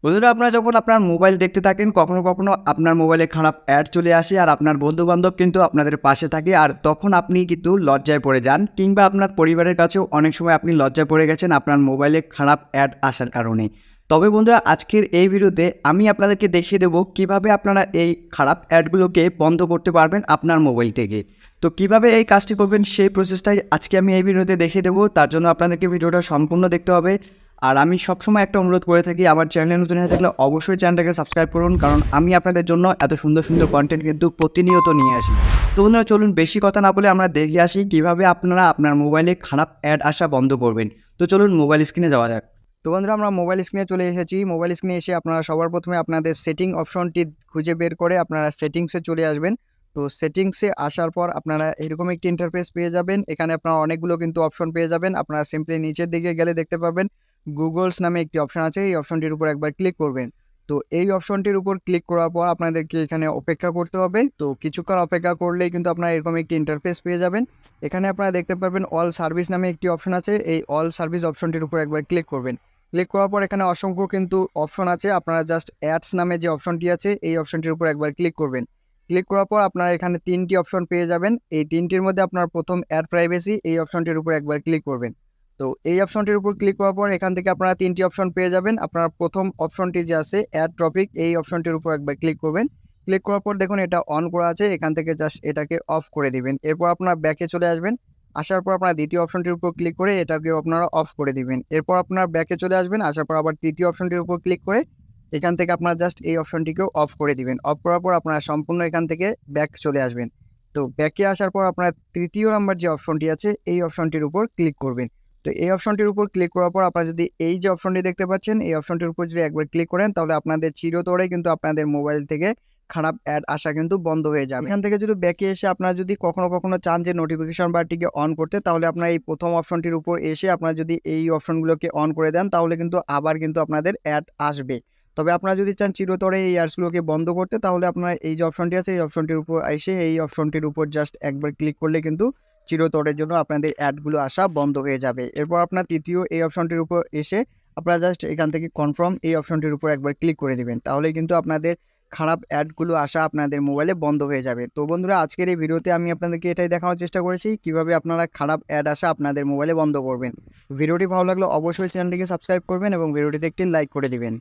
বন্ধুরা, আপনারা যখন আপনার মোবাইল দেখতে থাকেন, কখনো আপনার মোবাইলে খারাপ অ্যাড চলে আসে আর আপনার বন্ধু-বান্ধব কিন্তু আপনাদের পাশে থাকে, আর তখন আপনি কিন্তু লজ্জায় পড়ে যান, কিংবা আপনার পরিবারের কাছেও অনেক সময় আপনি লজ্জায় পড়ে গেছেন আপনার মোবাইলে খারাপ অ্যাড আসার কারণে। তবে বন্ধুরা, আজকের এই ভিডিওতে আমি আপনাদেরকে দেখিয়ে দেবো কিভাবে আপনারা এই খারাপ অ্যাডগুলোকে বন্ধ করতে পারবেন আপনার মোবাইল থেকে। তো কিভাবে এই কাজটি করবেন সেই প্রসেসটাই আজকে আমি এই ভিডিওতে দেখিয়ে দেবো। তার জন্য আপনাদেরকে ভিডিওটা সম্পূর্ণ দেখতে হবে। আর আমি সবসময় একটা অনুরোধ করে থাকি, আমার চ্যানেলে নতুন হয়ে থাকলে অবশ্যই চ্যানেলটাকে সাবস্ক্রাইব করুন, কারণ আমি আপনাদের জন্য এত সুন্দর সুন্দর কন্টেন্ট কিন্তু প্রতিনিয়ত নিয়ে আসি। তো বন্ধুরা, চলুন বেশি কথা না বলে আমরা দেখে আসি কিভাবে আপনারা আপনার মোবাইলে খারাপ অ্যাড আসা বন্ধ করবেন। তো চলুন মোবাইল স্ক্রিনে যাওয়া যাক। তো বন্ধুরা, আমরা মোবাইল স্ক্রিনে চলে এসেছি। মোবাইল স্ক্রিনে এসে আপনারা সবার প্রথমে আপনাদের সেটিং অপশনটি খুঁজে বের করে আপনারা সেটিংসে চলে আসবেন। তো সেটিংসে আসার পর আপনারা এরকম একটি ইন্টারফেস পেয়ে যাবেন। এখানে আপনারা অনেকগুলো কিন্তু অপশন পেয়ে যাবেন। আপনারা সিম্পলি নিচের দিকে গেলে দেখতে পাবেন গুগলস নামে একটি অপশন আছে। এই অপশনটির উপর একবার ক্লিক করবেন। তো এই অপশনটির উপর ক্লিক করার পর আপনাদেরকে এখানে অপেক্ষা করতে হবে। তো কিছুক্ষণ অপেক্ষা করলেই কিন্তু আপনারা এরকম একটি ইন্টারফেস পেয়ে যাবেন। এখানে আপনারা দেখতে পারবেন অল সার্ভিস নামে একটি অপশন আছে। এই অল সার্ভিস অপশনটির উপর একবার ক্লিক করবেন। ক্লিক করার পর এখানে অসংখ্য কিন্তু অপশন আছে। আপনারা জাস্ট অ্যাডস নামে যে অপশনটি আছে এই অপশনটির উপর একবার ক্লিক করবেন। ক্লিক করার পর আপনারা এখানে 3টি অপশন পেয়ে যাবেন। এই 3টির মধ্যে আপনার প্রথম অ্যাড প্রাইভেসি এই অপশনটির উপর একবার ক্লিক করবেন। তো এই অপশনটির উপর ক্লিক করার পর এখান থেকে আপনারা 3টি অপশন পেয়ে যাবেন। আপনার প্রথম অপশনটি যে আছে অ্যাড টপিক, এই অপশনটির উপর একবার ক্লিক করবেন। ক্লিক করার পর দেখুন এটা অন করা আছে, এখান থেকে জাস্ট এটাকে অফ করে দিবেন। এরপর আপনার ব্যাকে চলে আসবেন। আসার পর আপনার দ্বিতীয় অপশনটির উপর ক্লিক করে এটাকেও আপনারা অফ করে দিবেন। এরপর আপনার ব্যাকে চলে আসবেন। আসার পর আবার তৃতীয় অপশনটির উপর ক্লিক করে এখান থেকে আপনারা জাস্ট এই অপশনটিকেও অফ করে দিবেন। অফ করার পর আপনারা সম্পূর্ণ এখান থেকে ব্যাক চলে আসবেন। তো ব্যাকে আসার পর আপনার তৃতীয় নাম্বার যে অপশনটি আছে এই অপশনটির উপর ক্লিক করবেন। তো এই অপশনটির উপর ক্লিক করার পর আপনারা যদি এই যে অপশনটি দেখতে পাচ্ছেন এই অপশনটির উপর যদি একবার ক্লিক করেন, তাহলে আপনাদের চিরতরে কিন্তু আপনাদের মোবাইল থেকে খারাপ অ্যাড আসা কিন্তু বন্ধ হয়ে যাবে। এখান থেকে যদি ব্যাকে এসে আপনারা যদি কখনো চান যে নোটিফিকেশন বারটিকে অন করতে, তাহলে আপনারা এই প্রথম অপশনটির উপর এসে আপনারা যদি এই অপশনগুলোকে অন করে দেন, তাহলে কিন্তু আবার কিন্তু আপনাদের অ্যাড আসবে। তবে আপনারা যদি চান চিরতরে এই অ্যাডসগুলোকে বন্ধ করতে, তাহলে আপনারা এই যে অপশনটি আছে এই অপশনটির উপর এসে এই অপশনটির উপর জাস্ট একবার ক্লিক করলে কিন্তু চিরতরের জন্য আপনাদের অ্যাডগুলো আসা বন্ধ হয়ে যাবে। এরপর আপনার তৃতীয় এই অপশনটির উপর এসে আপনারা জাস্ট এখান থেকে কনফার্ম এই অপশনটির উপর একবার ক্লিক করে দিবেন। তাহলে কিন্তু আপনাদের খারাপ অ্যাডগুলো আসা আপনাদের মোবাইলে বন্ধ হয়ে যাবে। তো বন্ধুরা, আজকের এই ভিডিওতে আমি আপনাদেরকে এটাই দেখানোর চেষ্টা করেছি কিভাবে আপনারা খারাপ অ্যাড আসা আপনাদের মোবাইলে বন্ধ করবেন। ভিডিওটি ভালো লাগলে অবশ্যই চ্যানেলটিকে সাবস্ক্রাইব করবেন এবং ভিডিওটিতে একটি লাইক করে দিবেন।